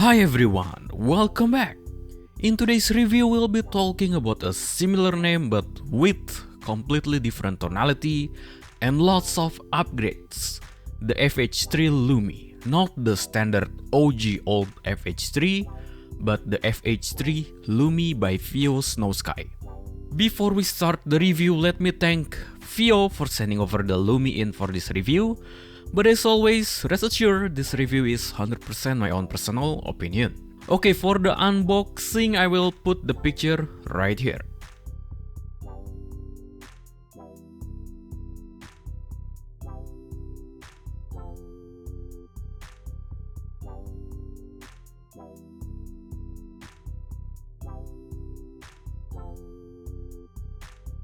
Hi everyone, welcome back. In today's review, we'll be talking about a similar name but with completely different tonality and lots of upgrades. The FH3 Lumi, not the standard OG old FH3, but the FH3 Lumi by Vio Snow Sky. Before we start the review, let me thank Vio for sending over the Lumi in for this review. But as always, rest assured this review is 100% my own personal opinion. Okay, for the unboxing, I will put the picture right here.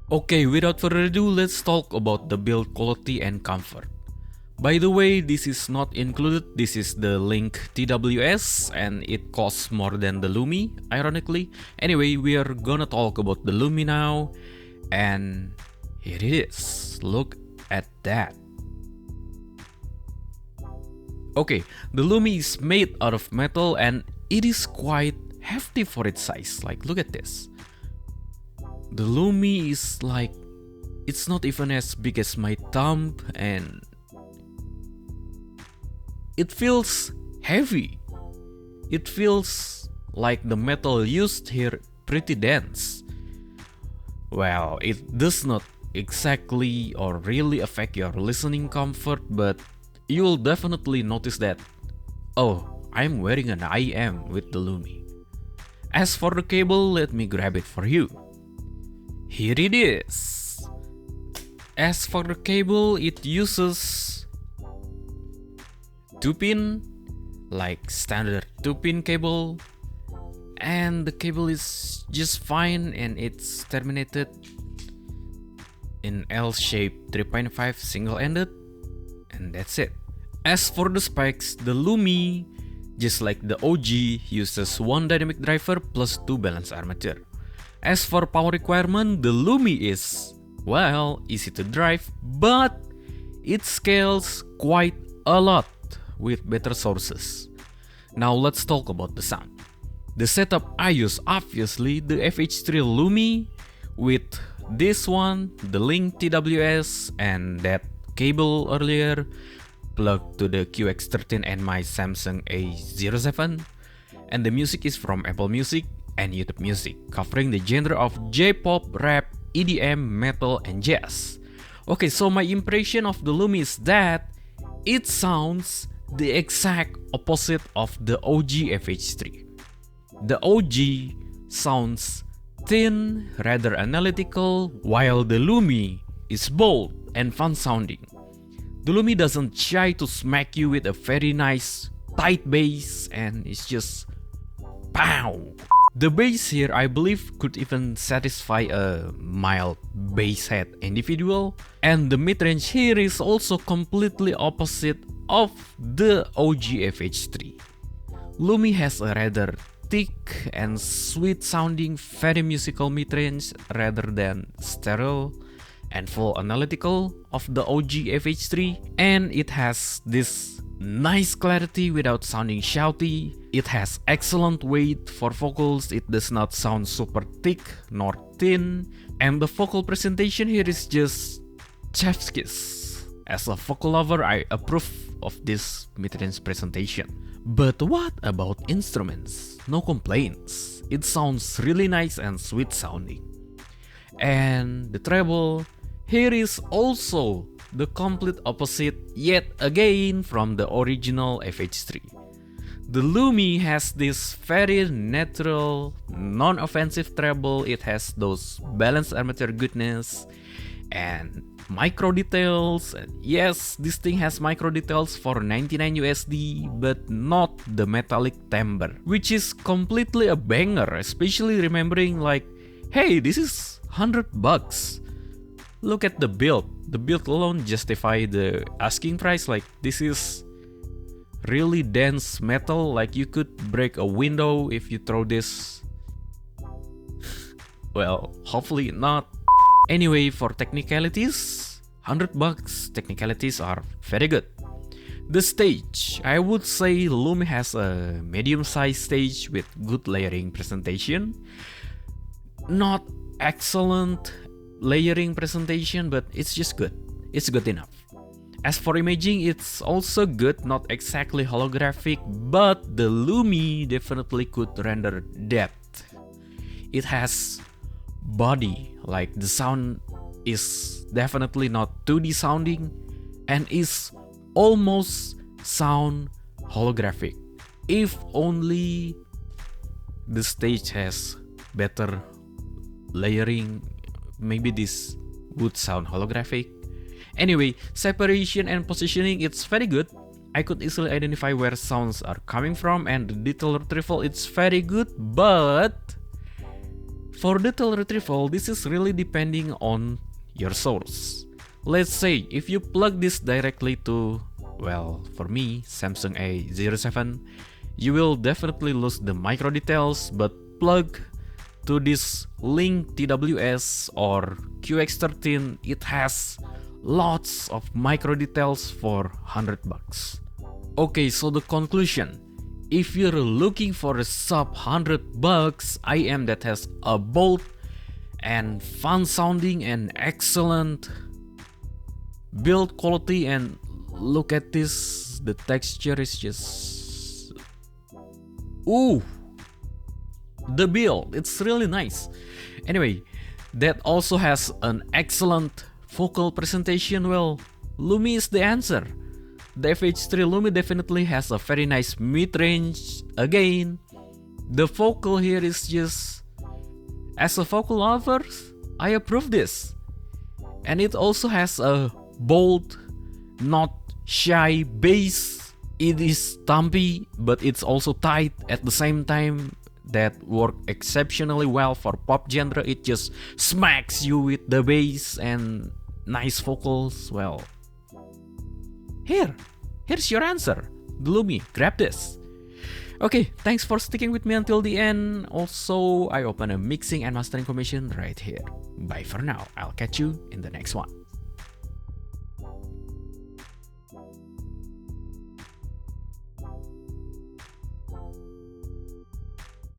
Okay, without further ado, let's talk about the build quality and comfort. By the way, this is not included, this is the Link TWS and it costs more than the Lumi, ironically. Anyway, we are gonna talk about the Lumi now, and here it is, look at that. Okay, the Lumi is made out of metal and it is quite hefty for its size, like look at this. The Lumi is like, it's not even as big as my thumb and it feels heavy. It feels like the metal used here pretty dense. Well, it does not exactly or really affect your listening comfort, but you'll definitely notice that, oh, I'm wearing an IM with the Lumi. As for the cable, let me grab it for you. Here it is. As for the cable, it uses 2-pin, like standard 2-pin cable, and the cable is just fine and it's terminated in L-shaped 3.5 single-ended, and that's it. As for the specs, the Lumi, just like the OG, uses one dynamic driver plus 2 balance armature. As for power requirement, the Lumi is, well, easy to drive, but it scales quite a lot with better sources. Now let's talk about the sound. The setup I use, obviously the FH3 Lumi with this one, the Link TWS, and that cable earlier plugged to the QX13 and my Samsung A07. And the music is from Apple Music and YouTube Music, covering the genre of J-pop, rap, EDM, metal, and jazz. Okay, so my impression of the Lumi is that it sounds the exact opposite of the OG FH3. The OG sounds thin, rather analytical, while the Lumi is bold and fun sounding. The Lumi doesn't shy to smack you with a very nice tight bass, and it's just pow. The bass here, I believe, could even satisfy a mild bass head individual, and the mid-range here is also completely opposite of the OG FH3. Lumi has a rather thick and sweet sounding, very musical mid-range rather than stereo and full analytical of the OG FH3, and it has this nice clarity without sounding shouty. It has excellent weight for vocals, it does not sound super thick nor thin, and the vocal presentation here is just chef's kiss. As a vocal lover, I approve of this mid-range presentation. But what about instruments? No complaints. It sounds really nice and sweet sounding. And the treble here is also the complete opposite yet again from the original FH3. The Lumi has this very natural, non-offensive treble. It has those balanced armature goodness and micro details. Yes, this thing has micro details for 99 USD, but not the metallic timbre, which is completely a banger, especially remembering like, hey, this is $100. Look at the build. The build alone justify the asking price. Like, this is really dense metal, like you could break a window if you throw this. Well, hopefully not. Anyway, for technicalities, $100 technicalities are very good. The stage. I would say Lumi has a medium-sized stage with good layering presentation. Not excellent layering presentation, but it's just good. It's good enough. As for imaging, it's also good, not exactly holographic, but the Lumi definitely could render depth. It has body, like the sound is definitely not 2D sounding and is almost sound holographic. If only the stage has better layering, maybe this would sound holographic. Anyway, separation and positioning, it's very good. I could easily identify where sounds are coming from, and the detail retrieval, it's very good, but for detail retrieval, this is really depending on your source. Let's say if you plug this directly to, well, for me, Samsung A07, you will definitely lose the micro details, but plug to this Link TWS or QX13, it has lots of micro details for $100. Okay, so the conclusion. If you're looking for a sub $100 IM that has a bold and fun sounding and excellent build quality, and look at this, the texture is just... Ooh! The build, it's really nice. Anyway, that also has an excellent vocal presentation. Well, Lumi is the answer. The FH3 Lumi definitely has a very nice mid-range. Again, the vocal here is just... As a vocal lover, I approve this. And it also has a bold, not shy bass. It is thumpy, but it's also tight at the same time. That work exceptionally well for pop genre. It just smacks you with the bass and nice vocals. Well, here's your answer. The Lumi, grab this. Okay, thanks for sticking with me until the end. Also, I open a mixing and mastering commission right here. Bye for now. I'll catch you in the next one.